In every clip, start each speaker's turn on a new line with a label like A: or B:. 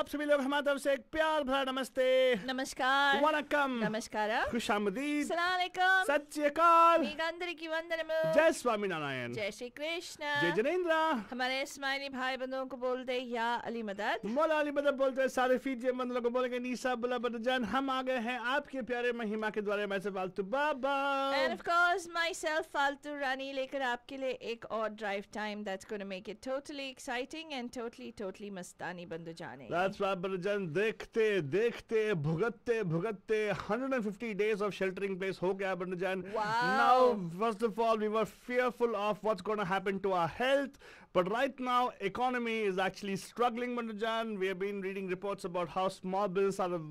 A: आप सभी लोग हमारी तरफ से एक प्यार भरा नमस्ते,
B: नमस्कार,
A: वनक्कम,
B: नमस्कार,
A: खुशामदीद,
B: अस्सलाम वालेकुम,
A: सत श्री अकाल,
B: मीकांतरिकी वंदनमु,
A: जय स्वामी नारायण,
B: जय श्री कृष्ण,
A: जय जिनेंद्र।
B: हमारे इस्माइली भाई बंधुओं को बोलते या अली मदद,
A: मौला अली मदद बोलते हैं। सारे फीजिए मंदलों को बोलेंगे नीसा बुला बदजान। हम आ गए हैं आपके प्यारे महिमा के द्वारे। मैं से फालतू बाबा
B: and of course myself फालतू रानी लेकर आपके लिए एक और drive time that's going to make it totally exciting and totally मस्तानी बंदू जाने।
A: That's right, बदजान। देखते देखते भुगतते भुगतते 150 days of sheltering place हो गया बदजान।
B: Wow.
A: Now first of all we were fearful of what's going to happen to our health, but right now economy is actually struggling badajan. We have been reading reports about how small businesses are the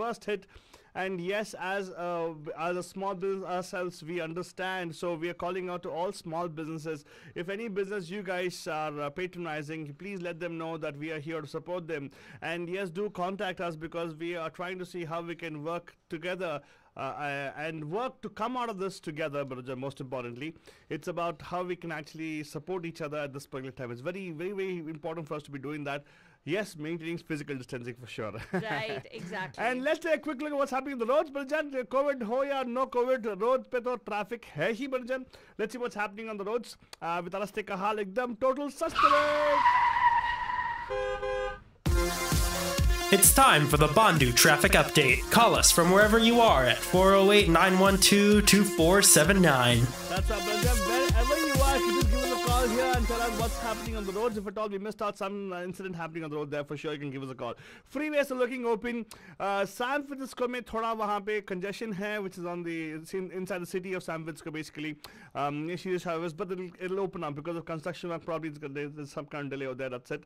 A: worst hit. And yes, as a small business ourselves, we understand. So we are calling out to all small businesses. If any business you guys are patronizing, please let them know that we are here to support them. And yes, do contact us because we are trying to see how we can work together. And work to come out of this together, but most importantly, it's about how we can actually support each other at this particular time. It's very, very, very important for us to be doing that. Yes, maintaining physical distancing for sure.
B: Right, exactly.
A: And let's take a quick look at what's happening on the roads. Balajan, COVID ho ya no COVID, road pe to traffic hai hi Balajan. Let's see what's happening on the roads. With Araste ka haal ekdam total suspect.
C: It's time for the Bandu Traffic Update. Call us from wherever you are at 408-912-2479.
A: That's right, Balajan. Wherever you are, you just give us a call here and tell us what's happening on the roads. If at all we missed out some incident happening on the road there, for sure you can give us a call. Freeways are looking open. San Francisco mein thoda wahan pe congestion hai, which is on the inside the city of San Francisco basically. Serious highways, but it'll open up because of construction work. Probably there's some kind of delay over there. That's it.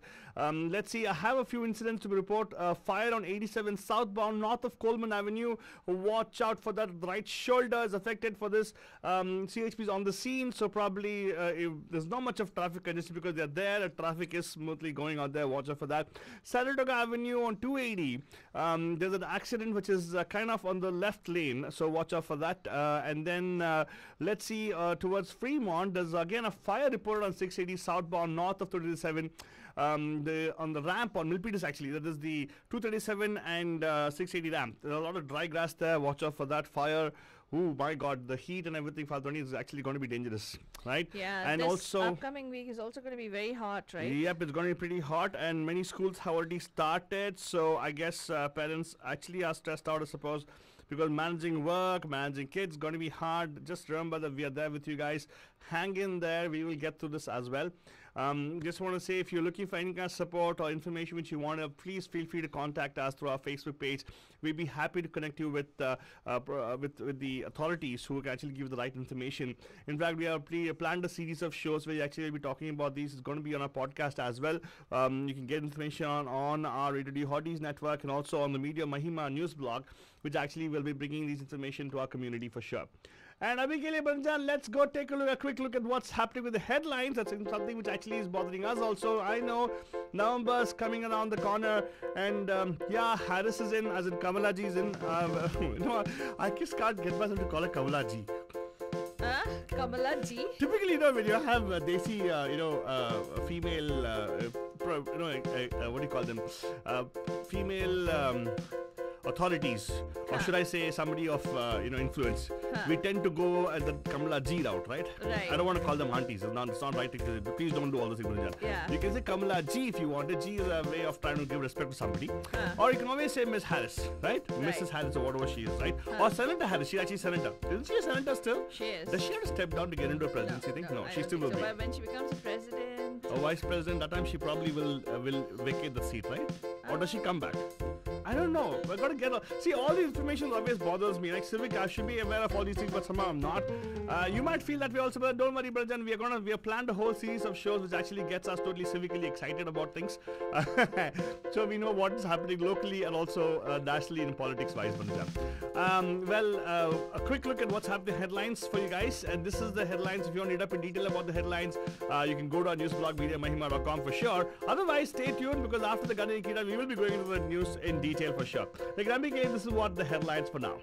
A: Let's see. I have a few incidents to report. Fire on 87 southbound north of Coleman Avenue. Watch out for that. Right shoulder is affected for this. CHP is on the scene, so probably there's not much of traffic congestion because they're there. The traffic is smoothly going out there. Watch out for that. Saratoga Avenue on 280. There's an accident which is kind of on the left lane, so watch out for that. And then let's see towards Fremont. There's again a fire reported on 680 southbound north of 237. On the ramp on Milpitas actually, that is the 237 and 680 ramp. There's a lot of dry grass there. Watch out for that fire. Oh my God, the heat and everything, Fatoni, is actually going to be dangerous, right?
B: Yeah,
A: and
B: this
A: also
B: upcoming week is also going to be very hot, right?
A: Yep, it's going to be pretty hot, and many schools have already started. So I guess parents actually are stressed out, I suppose, because managing work, managing kids, going to be hard. Just remember that we are there with you guys. Hang in there. We will get through this as well. Just want to say, if you're looking for any kind of support or information which you want to, please feel free to contact us through our Facebook page. We'd be happy to connect you with the authorities who can actually give the right information. In fact, we have planned a series of shows where we actually will be talking about these. It's going to be on our podcast as well. You can get information on our Radio D Hotties network and also on the Media Mahima news blog, which actually will be bringing these information to our community for sure. And Abhikele Banjan, let's go take a quick look at what's happening with the headlines. That's something which actually is bothering us also. I know November's coming around the corner, and yeah, Harris is in, as in Kamala Ji is in. I just can't get myself to call her Kamala Ji.
B: Kamala Ji?
A: Typically, when you have desi, female, what do you call them? Female authorities, or should I say somebody of influence, we tend to go at the Kamala Ji route, right?
B: Right.
A: I don't want to call them aunties. It's not right. Please don't do all this.
B: Yeah.
A: You can say Kamala Ji if you want it. Ji is a way of trying to give respect to somebody. Or you can always say Miss Harris, right? Mrs. Harris or whatever she is, right? Or Senator Harris. She's actually Senator. Isn't she a Senator still?
B: She is.
A: Does she have to step down to get into a presidency? No, she still will be.
B: When she becomes a president,
A: a vice president, that time she probably will vacate the seat, right? Or does she come back? I don't know. We're going to get see, all the information always bothers me. Like Civic, I should be aware of all these things, but somehow I'm not. You might feel that way also, but don't worry, Brajan. We have planned a whole series of shows which actually gets us totally civically excited about things. So we know what is happening locally and also nationally in politics-wise, Brajan. A quick look at what's happening headlines for you guys, and this is the headlines. If you want to read up in detail about the headlines, you can go to our news blog, mediamahima.com for sure. Otherwise, stay tuned because after the Gani Nikita, we will be going into the news in detail for sure. Like Rambi, this is what the headlines for now.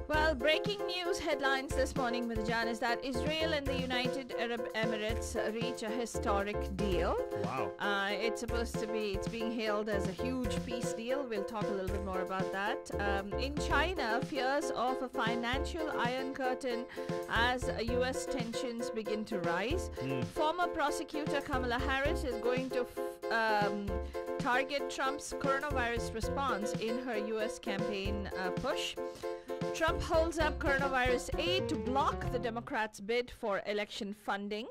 B: Well, breaking news headlines this morning, Midjan, is that Israel and the United Arab Emirates reach a historic deal.
A: Wow.
B: It's being hailed as a huge peace deal. We'll talk a little bit more about that. In China, fears of a financial iron curtain as U.S. tensions begin to rise. Former prosecutor Kamala Harris is going to target Trump's coronavirus response in her U.S. campaign push. Trump holds up coronavirus aid to block the Democrats' bid for election funding.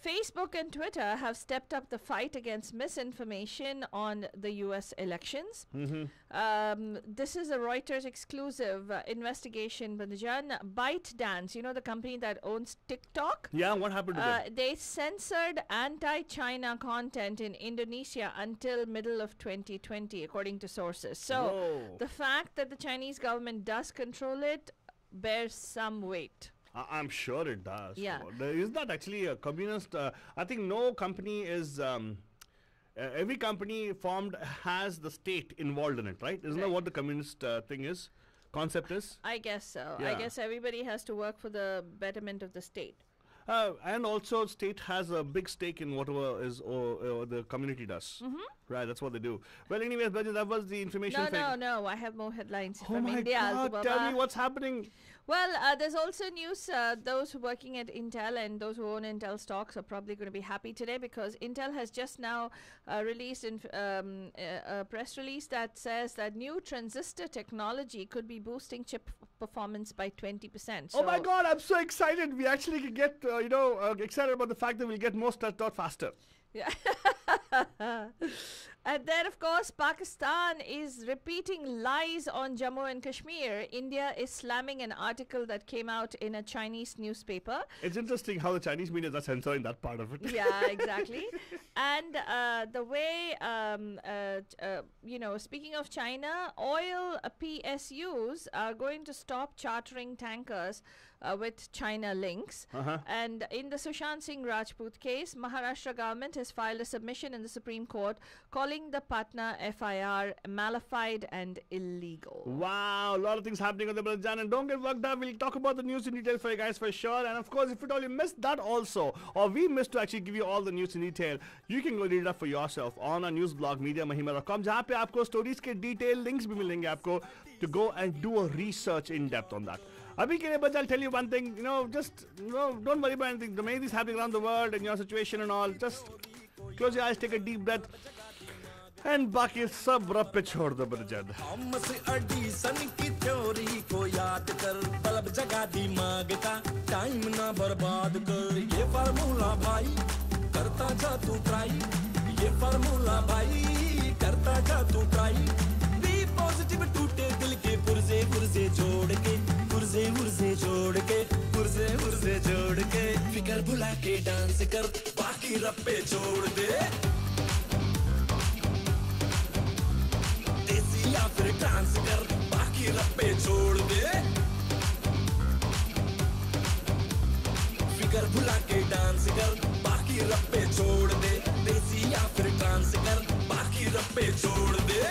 B: Facebook and Twitter have stepped up the fight against misinformation on the U.S. elections. This is a Reuters exclusive investigation, Bandajan. ByteDance, you know the company that owns TikTok?
A: Yeah, what happened to them?
B: They censored anti-China content in Indonesia until middle of 2020, according to sources. So the fact that the Chinese government does control it bears some weight.
A: I'm sure it does.
B: Yeah.
A: Is that actually a communist? I think no company is. Every company formed has the state involved in it, right? Isn't that what the communist thing is? Concept is?
B: I guess so.
A: Yeah.
B: I guess everybody has to work for the betterment of the state.
A: And also, state has a big stake in whatever is or the community does. Right, that's what they do. Well, anyways, Bajaj, that was the information.
B: No. I have more headlines
A: Oh
B: from
A: my
B: India.
A: God, tell me what's happening.
B: Well, there's also news. Those working at Intel and those who own Intel stocks are probably going to be happy today because Intel has just now released a press release that says that new transistor technology could be boosting chip performance by 20%.
A: Oh my God, I'm so excited. We actually can get, excited about the fact that we'll get more stuff out faster.
B: Yeah. And then, of course, Pakistan is repeating lies on Jammu and Kashmir. India is slamming an article that came out in a Chinese newspaper.
A: It's interesting how the Chinese media are censoring that part of it.
B: Yeah, exactly. And the way, speaking of China, oil PSUs are going to stop chartering tankers with China links. And in the Sushant Singh Rajput case, Maharashtra government has filed a submission in the Supreme Court calling the Patna FIR malified and illegal.
A: Wow, a lot of things happening on the Balajan, and don't get worked up. We'll talk about the news in detail for you guys for sure. And of course, if at all you missed that also, or we missed to actually give you all the news in detail, you can go read it up for yourself on our news blog mediamahima.com, जहाँ पे आपको stories के detail links भी मिलेंगे आपको to go and do a research in depth on that. Abhi ke liye, but I'll tell you one thing, don't worry about anything. The many things happening around the world and your situation and all, just close your eyes, take a deep breath, and बाकी सब रब पे छोड़ दो बरजद.
D: Thomas Edison की theory को याद कर, बल्ब जगा दिमाग का, टाइम ना बर्बाद कर. ये फार्मूला भाई करता जा तू ट्राई, ये फार्मूला भाई करता जा तू ट्राई. बी पॉजिटिव टूटे दिल के पुर्जे पुर्जे जोड़ के, पुर्जे पुर्जे जोड़ के, पुर्जे पुर्जे जोड़ के. फिकर भुला के डांस कर, बाकी रब पे छोड़ दे. या फिर डांस कर, बाकी रब पे छोड़ दे. फिकर भुला के डांस कर, बाकी रब पे छोड़ दे. देसी या फिर डांस कर, बाकी रब पे छोड़ दे.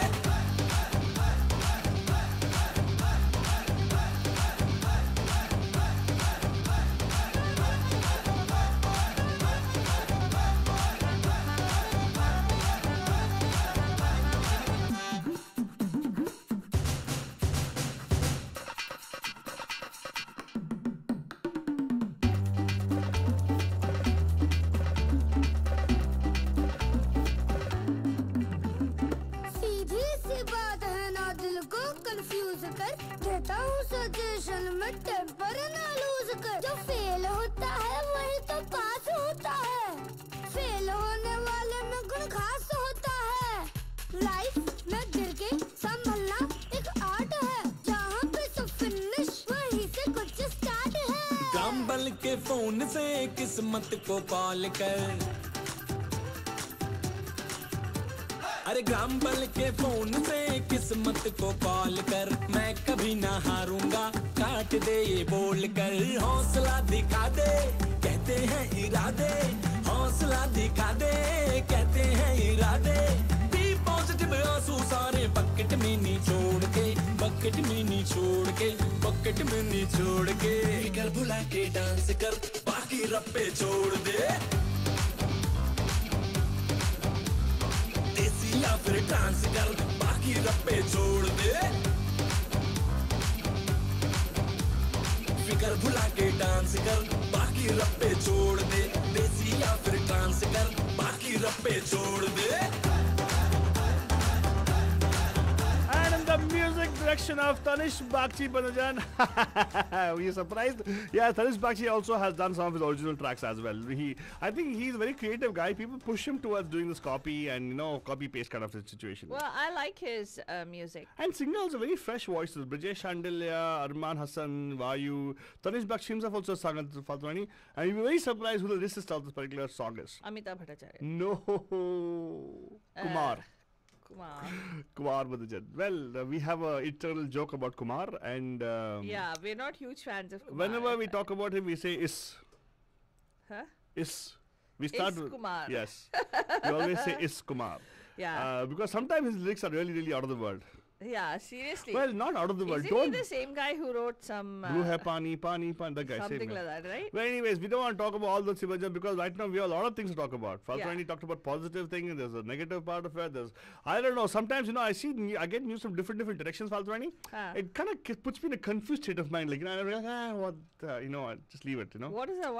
D: के फोन से किस्मत को कॉल कर, अरे ग्राम्बल के फोन से किस्मत को कॉल कर. मैं कभी ना हारूंगा, काट दे ये बोल कर. हौसला दिखा दे, कहते हैं इरादे. हौसला दिखा दे, कहते हैं इरादे. बी पॉजिटिव आंसू सारे बकेट में निचोड़ के, बकेट में नहीं छोड़ के, बकेट में नहीं छोड़ के। फिकर भुला के डांस कर, बाकी रप्पे छोड़ दे। देसी या फिर डांस कर, बाकी रप्पे छोड़ दे। फिकर भुला के डांस कर, बाकी रप्पे छोड़ दे। देसी या फिर डांस कर, बाकी रप्पे छोड़ दे।
A: And in the music direction of Tanish Bagchi Banajan. Were you surprised? Yeah, Tanish Bagchi also has done some of his original tracks as well. I think he's a very creative guy. People push him towards doing this copy and, copy paste kind of situation.
B: Well, I like his music.
A: And singers are very fresh voices. Brijesh Chandelier, Arman Hassan, Vayu. Tanish Bagchi himself also sang at Faltwani. And you'll be very surprised who the lyricist of this particular song is.
B: Amitabh Bhattacharya.
A: No. Kumar.
B: Kumar.
A: Kumar Badajan. Well, we have an eternal joke about Kumar, and
B: Yeah, we're not huge fans of Kumar.
A: whenever we talk about him, we say is.
B: Huh?
A: Is. We start with
B: Kumar.
A: Yes. We always say is Kumar.
B: Yeah.
A: Because sometimes his lyrics are really, really out of the world.
B: Yeah, seriously.
A: Well, not out of the world.
B: Isn't he the same guy who wrote some...
A: Blue hai pani, pani, pani. That guy.
B: something
A: Same guy.
B: like that, right?
A: Well, anyways, we don't want to talk about all the Sibajan because right now we have a lot of things to talk about. Faltwani
B: Yeah.
A: talked about positive thing, and there's a negative part of it. There's, I don't know. Sometimes, I see, I get news from different directions, Faltwani. It kind of puts me in a confused state of mind. Like, I'm like, what, just leave it,
B: What is that?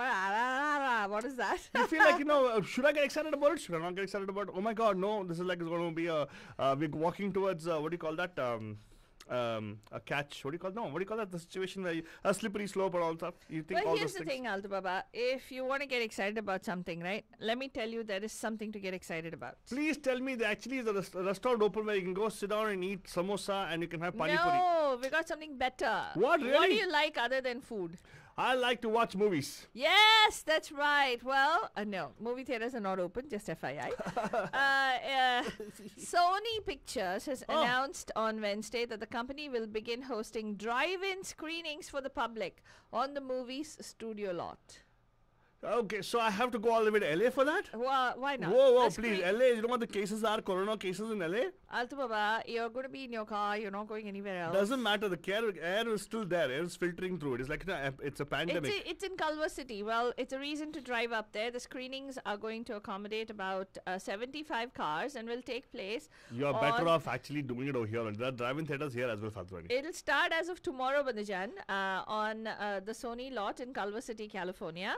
B: What is that?
A: You feel like, should I get excited about it? Should I not get excited about it? Oh my God, no, this is like it's going to be we're walking towards, what do you call that? A catch. What do you call? No, what do you call that? The situation where a slippery slope or all stuff. You think all
B: Well, here's
A: those
B: the
A: things.
B: thing, Alto Baba. If you want to get excited about something, right? Let me tell you, there is something to get excited about.
A: Please tell me that actually is a restaurant open where you can go sit down and eat samosa and you can have pani puri.
B: No, we got something better.
A: What,
B: What do
A: really?
B: you like other than food?
A: I like to watch movies.
B: Yes, that's right. Well, no, movie theaters are not open, just FYI. Sony Pictures has announced on Wednesday that the company will begin hosting drive-in screenings for the public on the movie's studio lot.
A: Okay, so I have to go all the way to LA for that?
B: Well, why not?
A: Whoa,
B: A
A: please.
B: screen-
A: LA, you know what the cases are? Corona cases in LA?
B: Alto Baba, you're going to be in your car. You're not going anywhere else.
A: Doesn't matter. The air is still there. Air is filtering through it. It's like it's a pandemic.
B: It's in Culver City. Well, it's a reason to drive up there. The screenings are going to accommodate about 75 cars and will take place.
A: You're better off actually doing it over here. There are drive-in theaters here as well, Faltwani.
B: It'll start as of tomorrow, Bandajan, on the Sony lot in Culver City, California.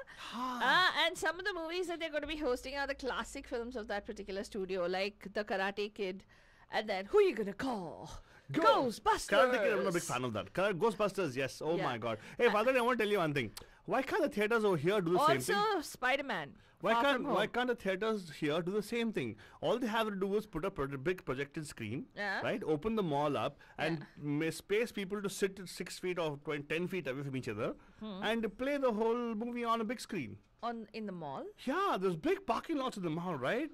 B: And some of the movies that they're going to be hosting are the classic films of that particular studio, like The Karate Kid, and then Who You Gonna Call? Ghostbusters!
A: Karate Kid, I'm not a big fan of that. Ghostbusters, yes. Oh
B: Yeah.
A: my God. Hey, Faltwani, I want to tell you one thing. Why can't the theaters over here do the same thing?
B: Also, Spider-Man.
A: Why
B: Far
A: can't
B: From Home.
A: why can't the theaters here do the same thing? All they have to do is put a big projected screen,
B: Yeah.
A: right? Open the mall up and space people to sit at 6 feet or 10 feet away from each other and play the whole movie on a big screen.
B: In the mall?
A: Yeah, there's big parking lots in the mall, right?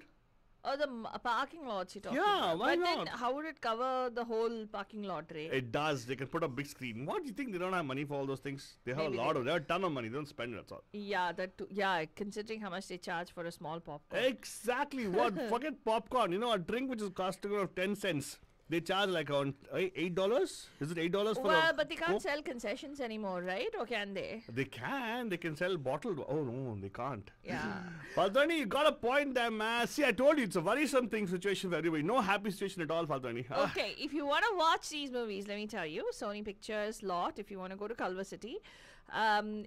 B: Or the parking lots you're talking
A: Yeah,
B: about.
A: why
B: but
A: not?
B: then how would it cover the whole parking lot, Ray?
A: It does. They can put a big screen. What do you think? They don't have money for all those things? They have
B: Maybe
A: they have a ton of money. They don't spend it. That's all.
B: Yeah, that too. Yeah, considering how much they charge for a small popcorn.
A: Exactly. What? Forget popcorn. A drink which is costing 10 cents. They charge like around $8. Is it $8 for
B: Well,
A: a
B: but they can't
A: Coke?
B: sell concessions anymore, right? Or can they?
A: They can. They can sell bottled. Oh no, they can't.
B: Yeah.
A: Faltwani, you got a point there, man. See, I told you it's a worrisome situation for everybody. No happy situation at all, Faltwani.
B: Okay, if you want to watch these movies, let me tell you, Sony Pictures lot, if you want to go to Culver City,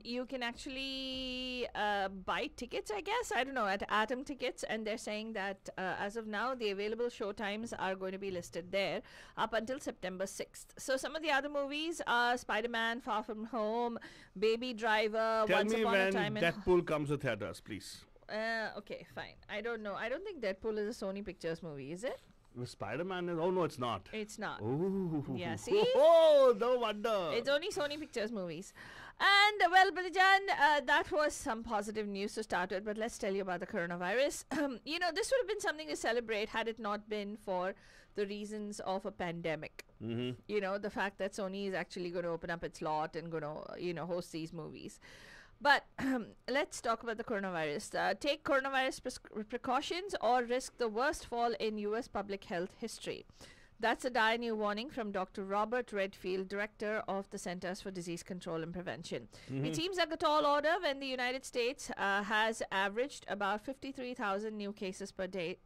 B: you can actually buy tickets, I guess. I don't know, at Atom Tickets. And they're saying that as of now, the available show times are going to be listed there up until September 6th. So some of the other movies are Spider-Man, Far From Home, Baby Driver,
A: Tell
B: Once
A: me
B: Upon a
A: when
B: Time in...
A: Deadpool comes to theaters, please.
B: Okay, fine. I don't know. I don't think Deadpool is a Sony Pictures movie, is it?
A: Spider-Man is... Oh no, it's not.
B: It's not.
A: Oh.
B: Yeah, see?
A: Oh, no wonder.
B: It's only Sony Pictures movies. And, well, Balijan, that was some positive news to start with, but let's tell you about the coronavirus. This would have been something to celebrate had it not been for the reasons of a pandemic.
A: Mm-hmm.
B: The fact that Sony is actually going to open up its lot and going to, host these movies. But let's talk about the coronavirus. Take coronavirus precautions or risk the worst fall in U.S. public health history. That's a dire new warning from Dr. Robert Redfield, director of the Centers for Disease Control and Prevention. It seems like a tall order when the United States has averaged about 53,000 new cases per day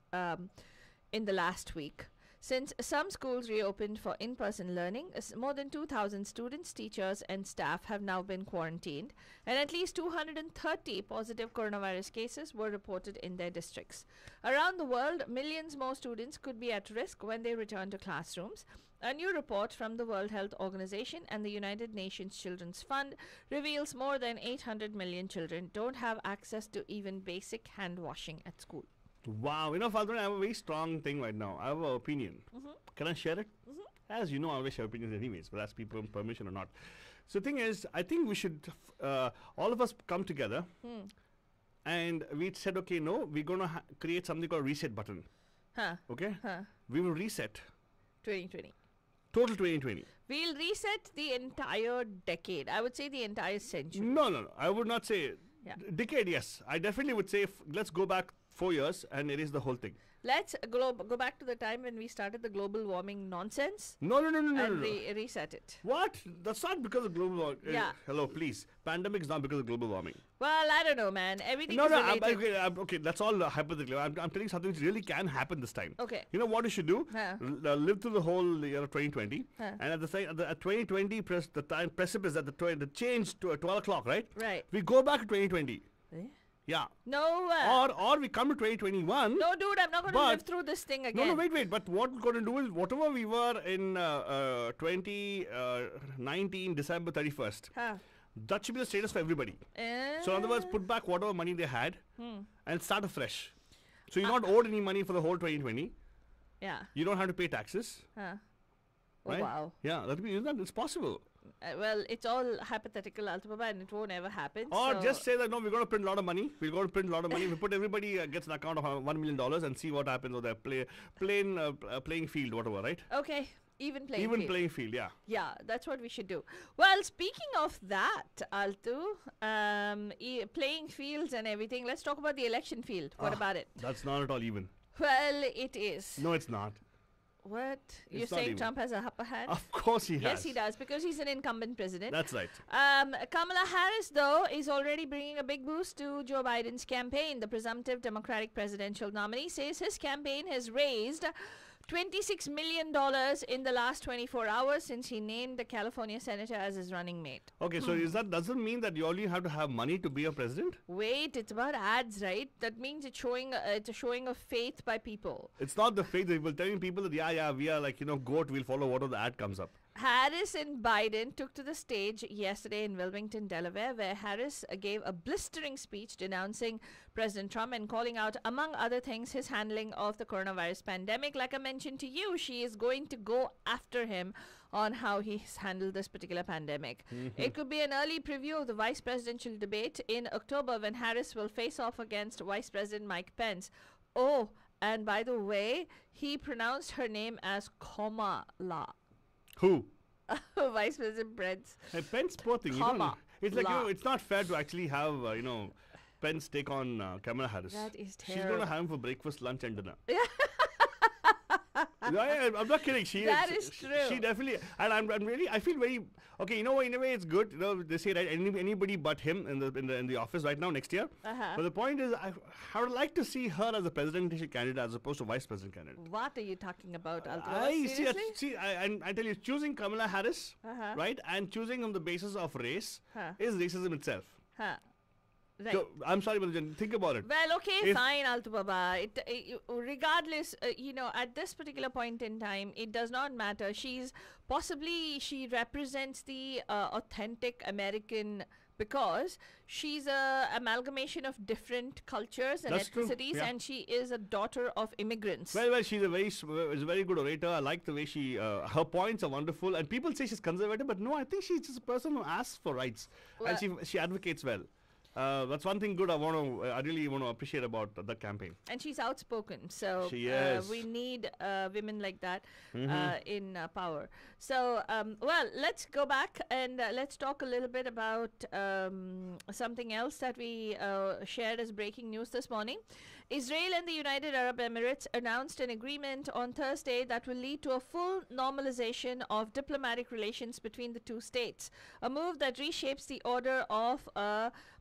B: in the last week. Since some schools reopened for in-person learning, more than 2,000 students, teachers and staff have now been quarantined, and at least 230 positive coronavirus cases were reported in their districts. Around the world, millions more students could be at risk when they return to classrooms. A new report from the World Health Organization and the United Nations Children's Fund reveals more than 800 million children don't have access to even basic hand washing at school.
A: Wow, Falguni, I have a very strong thing right now. I have an opinion. Can I share it? As you know, I always share opinions anyways, but ask people permission or not. So the thing is, I think we should, all of us come together and we said, okay, no, we're going to create something called reset button. Okay? We will reset.
B: 2020.
A: Total 2020.
B: We'll reset the entire decade. I would say the entire century.
A: No. I would not say decade, yes. I definitely would say let's go back 4 years and erase the whole thing.
B: Let's go back to the time when we started the global warming nonsense.
A: No.
B: And reset it.
A: What? That's not because of global warming.
B: Yeah.
A: Hello, please. Pandemic is not because of global warming.
B: Well, I don't know, man. Everything is related.
A: Okay, that's all hypothetical. I'm telling you something which really can happen this time.
B: Okay.
A: You know what you should do? Live through the whole year of 2020. And at the 2020, the time precipice at the change to 12 o'clock, right?
B: Right.
A: We go back to 2020. Yeah.
B: No.
A: Or we come to 2021.
B: No, dude, I'm not going to live through this thing again.
A: No, wait. But what we're going to do is whatever we were in 2019, December 31st, that should be the status for everybody. So in other words, put back whatever money they had and start afresh. So you're not owed any money for the whole 2020.
B: Yeah.
A: You don't have to pay taxes.
B: Oh,
A: right?
B: wow.
A: Yeah, it's possible.
B: Well, it's all hypothetical, Altubaba, and it won't ever happen.
A: Or just say that, no, we're going to print a lot of money. We put everybody gets an account of $1 million and see what happens with their playing field, whatever, right?
B: Okay. Even
A: playing field, yeah.
B: Yeah, that's what we should do. Well, speaking of that, Altu, playing fields and everything, let's talk about the election field. What about it?
A: That's not at all even.
B: Well, it is.
A: No, it's not.
B: What? You're saying Trump has a upper hand?
A: Of course he has.
B: Yes, he does, because he's an incumbent president.
A: That's right.
B: Kamala Harris, though, is already bringing a big boost to Joe Biden's campaign. The presumptive Democratic presidential nominee says his campaign has raised $26 million in the last 24 hours since he named the California senator as his running mate.
A: Okay, so doesn't mean that you only have to have money to be a president?
B: Wait, it's about ads, right? That means it's a showing of faith by people.
A: It's not the faith. They will telling people that, we are like, goat, we'll follow whatever the ad comes up.
B: Harris and Biden took to the stage yesterday in Wilmington, Delaware, where Harris gave a blistering speech denouncing President Trump and calling out, among other things, his handling of the coronavirus pandemic. Like I mentioned to you, she is going to go after him on how he's handled this particular pandemic. It could be an early preview of the vice presidential debate in October when Harris will face off against Vice President Mike Pence. Oh, and by the way, he pronounced her name as Kamala.
A: Who?
B: Vice President Pence.
A: Hey, Pence, poor thing. It's like, it's not fair to actually have, Pence take on Kamala Harris.
B: That is terrible.
A: She's going to have him for breakfast, lunch, and dinner. I'm not kidding.
B: That is true.
A: She definitely, and I feel very okay. In a way, it's good. They say right, anybody but him in the office right now next year. But the point is, I would like to see her as a presidential candidate as opposed to vice president candidate.
B: What are you talking about,
A: I tell you, choosing Kamala Harris, right, and choosing on the basis of race is racism itself.
B: Right.
A: So, I'm sorry, but think about it.
B: Well, okay, fine, Altu Baba. Regardless, at this particular point in time, it does not matter. She represents the authentic American because she's a amalgamation of different cultures and ethnicities, and she is a daughter of immigrants.
A: Well, she's a very good orator. I like the way her points are wonderful. And people say she's conservative, but no, I think she's just a person who asks for rights, and she advocates well. That's one thing good I really want to appreciate about the campaign.
B: And she's outspoken, so
A: she is.
B: We need women like that in power. So, let's go back and let's talk a little bit about something else that we shared as breaking news this morning. Israel and the United Arab Emirates announced an agreement on Thursday that will lead to a full normalization of diplomatic relations between the two states, a move that reshapes the order of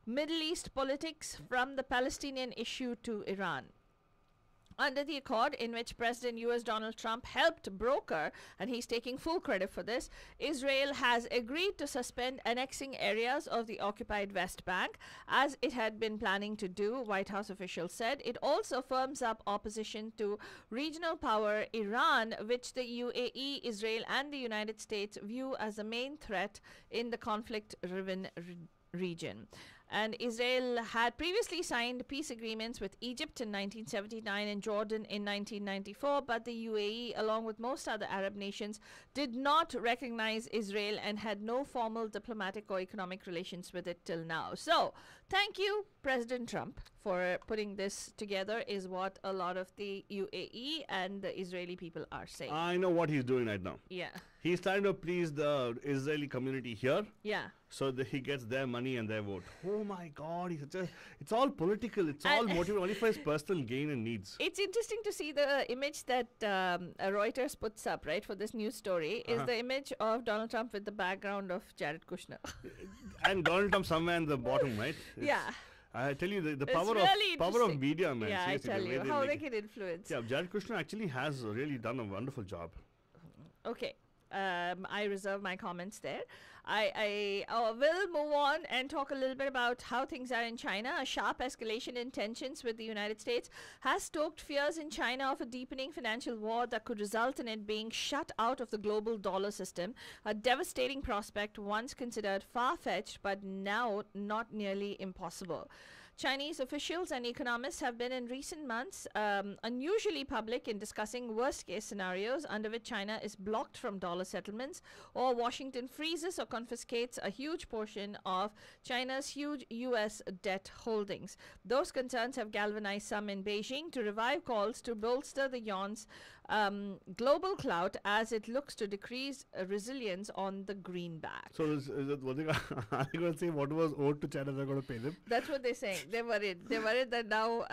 B: Middle East politics from the Palestinian issue to Iran. Under the accord, in which President US Donald Trump helped broker, and he's taking full credit for this, Israel has agreed to suspend annexing areas of the occupied West Bank, as it had been planning to do, White House officials said. It also firms up opposition to regional power Iran, which the UAE, Israel, and the United States view as the main threat in the conflict-riven region. And Israel had previously signed peace agreements with Egypt in 1979 and Jordan in 1994, but the UAE, along with most other Arab nations, did not recognize Israel and had no formal diplomatic or economic relations with it till now. So, thank you, President Trump, for putting this together, is what a lot of the UAE and the Israeli people are saying.
A: I know what he's doing right now.
B: Yeah.
A: He's trying to please the Israeli community here,
B: Yeah.
A: so that he gets their money and their vote. Oh my God, it's all political. It's all
B: And-
A: motivated only for his personal gain and needs.
B: It's interesting to see the image that Reuters puts up, right, for this news story, is the image of Donald Trump with the background of Jared Kushner.
A: And Donald Trump somewhere in the bottom, right?
B: Yeah.
A: I tell you, the
B: It's
A: power
B: really
A: of
B: interesting.
A: media, man.
B: Yeah, I
A: Seriously,
B: tell
A: the way
B: you,
A: they
B: how
A: make
B: they
A: it.
B: can influence.
A: Yeah, Jared Kushner actually has really done a wonderful job.
B: Okay. I reserve my comments there. I will move on and talk a little bit about how things are in China. A sharp escalation in tensions with the United States has stoked fears in China of a deepening financial war that could result in it being shut out of the global dollar system, a devastating prospect once considered far-fetched but now not nearly impossible. Chinese officials and economists have been in recent months unusually public in discussing worst-case scenarios under which China is blocked from dollar settlements, or Washington freezes or confiscates a huge portion of China's huge U.S. debt holdings. Those concerns have galvanized some in Beijing to revive calls to bolster the yuan's global clout as it looks to decrease resilience on the greenback.
A: So is it, what are they going to say? What was owed to China, they're going to pay them?
B: That's what they're saying. They're worried. They're worried that now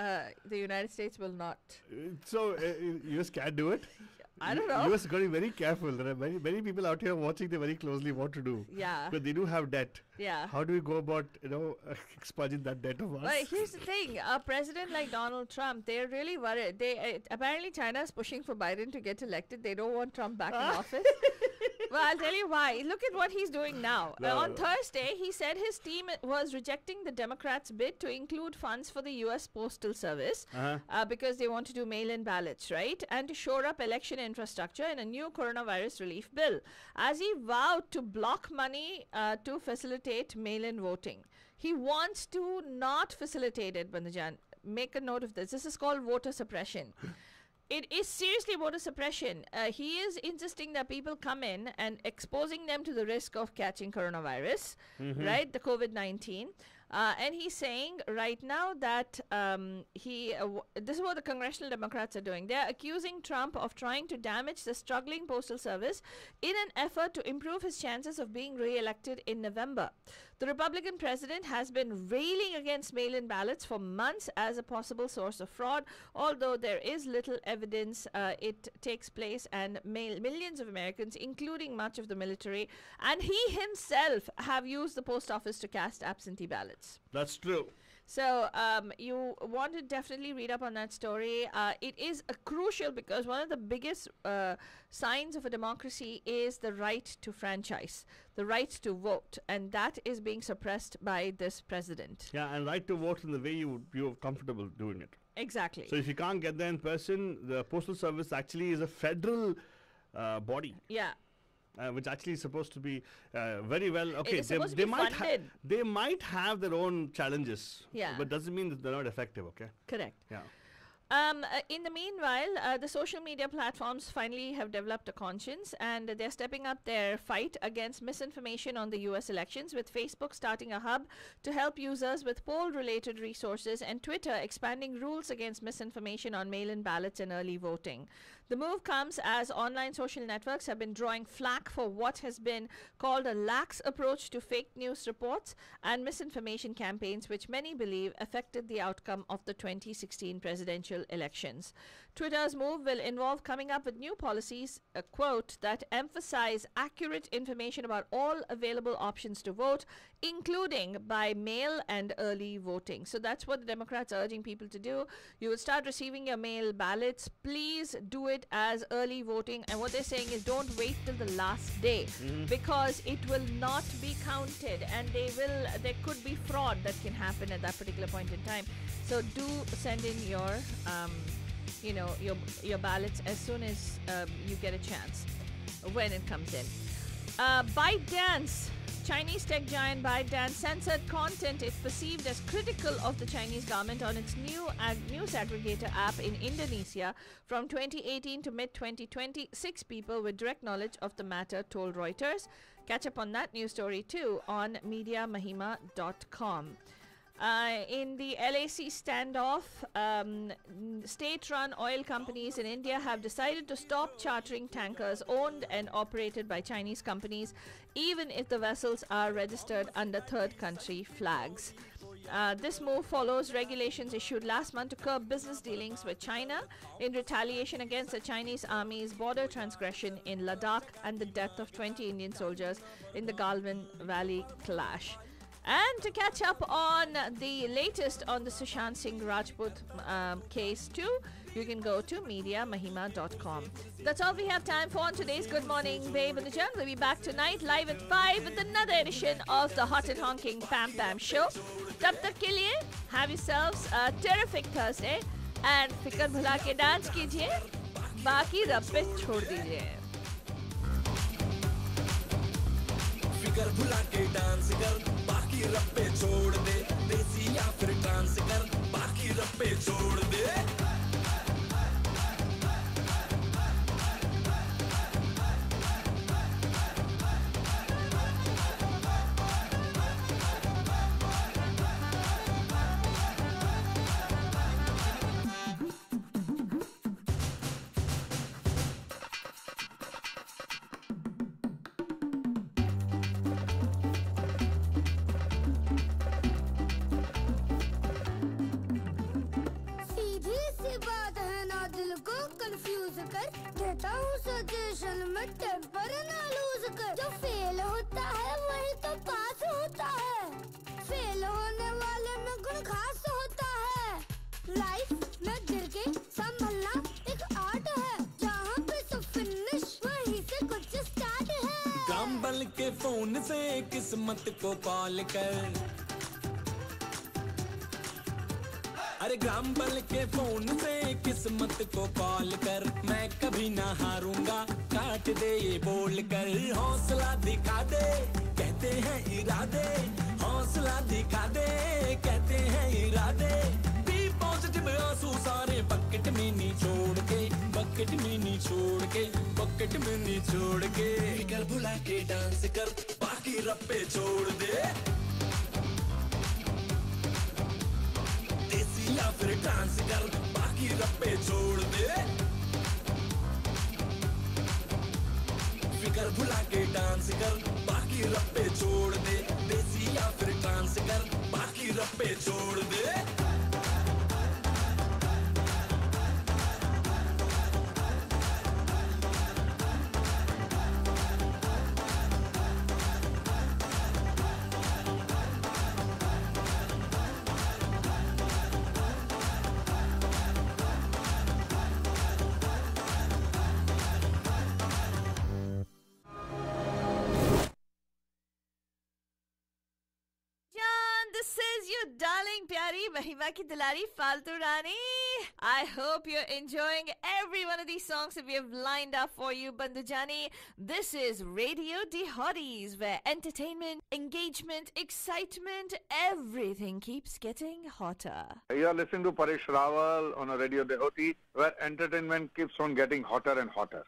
B: the United States will not.
A: So US can't do it?
B: I don't know.
A: US is going to be very careful. There are many people out here watching them very closely what to do.
B: Yeah.
A: But they do have debt.
B: Yeah.
A: How do we go about, expunging that debt of us?
B: But here's the thing: a president like Donald Trump, they're really worried. Apparently China is pushing for Biden to get elected. They don't want Trump back in office. Well, I'll tell you why. Look at what he's doing now.
A: No.
B: On Thursday, he said his team was rejecting the Democrats' bid to include funds for the U.S. Postal Service because they want to do mail-in ballots, right? And to shore up election infrastructure in a new coronavirus relief bill, as he vowed to block money to facilitate mail-in voting. He wants to not facilitate it, Bandajan. Make a note of this. This is called voter suppression. It is seriously voter suppression. He is insisting that people come in and exposing them to the risk of catching coronavirus, right? The COVID-19. And he's saying right now that this is what the congressional Democrats are doing. They're accusing Trump of trying to damage the struggling postal service in an effort to improve his chances of being re-elected in November. The Republican president has been railing against mail-in ballots for months as a possible source of fraud, although there is little evidence it takes place, and millions of Americans, including much of the military, and he himself have used the post office to cast absentee ballots.
A: That's true.
B: So you want to definitely read up on that story. It is crucial because one of the biggest signs of a democracy is the right to franchise, the right to vote, and that is being suppressed by this president.
A: Yeah, and right to vote in the way you're comfortable doing it.
B: Exactly.
A: So if you can't get there in person, the Postal Service actually is a federal body.
B: Yeah.
A: Which actually is supposed to be very well. Okay,
B: is supposed to be funded.
A: They might have their own challenges.
B: Yeah.
A: But doesn't mean that they're not effective. Okay.
B: Correct.
A: Yeah.
B: In the meanwhile, the social media platforms finally have developed a conscience, and they're stepping up their fight against misinformation on the U.S. elections, with Facebook starting a hub to help users with poll-related resources, and Twitter expanding rules against misinformation on mail-in ballots and early voting. The move comes as online social networks have been drawing flack for what has been called a lax approach to fake news reports and misinformation campaigns, which many believe affected the outcome of the 2016 presidential elections. Twitter's move will involve coming up with new policies, a quote, that emphasize accurate information about all available options to vote, including by mail and early voting. So that's what the Democrats are urging people to do. You will start receiving your mail ballots. Please do it as early voting. And what they're saying is don't wait till the last day because it will not be counted, and there could be fraud that can happen at that particular point in time. So do send in your your ballots as soon as you get a chance when it comes in. ByteDance, Chinese tech giant ByteDance censored content it perceived as critical of the Chinese government on its new news aggregator app in Indonesia from 2018 to mid-2020. 6 people with direct knowledge of the matter told Reuters. Catch up on that news story too on MediaMahima.com. In the LAC standoff, state-run oil companies in India have decided to stop chartering tankers owned and operated by Chinese companies, even if the vessels are registered under third country flags. This move follows regulations issued last month to curb business dealings with China in retaliation against the Chinese Army's border transgression in Ladakh and the death of 20 Indian soldiers in the Galwan Valley clash. And to catch up on the latest on the Sushant Singh Rajput case too, you can go to MediaMahima.com. That's all we have time for on today's Good Morning Babe and the Jam. We'll be back tonight live at 5 with another edition of the Hot and Honking Pam Pam Show. Tab tak ke liye, have yourselves a terrific Thursday and fikar bhula ke dance kijiye, baaki rab pe chhod dijiye.
D: फिकर भुला के dance कर बाकी रप्पे छोड़ दे देसी या फिर dance कर बाकी रप्पे छोड़ दे
E: देता हूँ सजेशन में टेम्पर ना लूज कर जो फेल होता है वही तो पास होता है फेल होने वाले में गुण खास होता है लाइफ में गिर के संभलना एक आर्ट है जहाँ पे सब फिनिश वहीं से कुछ स्टार्ट है
D: काम बल के फोन से किस्मत को कॉल कर अरे ग्राम बल के फोन से किस्मत को कॉल कर मैं कभी ना हारूंगा काट दे ये बोल कर हौसला दिखा दे कहते हैं इरादे हौसला दिखा दे कहते हैं इरादे बी पॉजिटिव आंसू सारे बकेट में नहीं छोड़ के बकेट में नहीं छोड़ के बकेट में नहीं छोड़ के फिकर भुला के डांस कर बाकी रप्पे छोड़ दे या फिर डांस कर बाकी रप्पे छोड़ दे फिकर भुला के डांस कर बाकी रप्पे छोड़ दे देसी या फिर डांस कर बाकी रप्पे छोड़ दे
B: Darling Pyari Mahima ki Dulari Faltu Rani. I hope you're enjoying every one of these songs that we have lined up for you, Bandujani. This is Radio De Hotties, where entertainment, engagement, excitement, everything keeps getting hotter.
F: You are listening to Paresh Rawal on a Radio De Hottie, where entertainment keeps on getting hotter and hotter.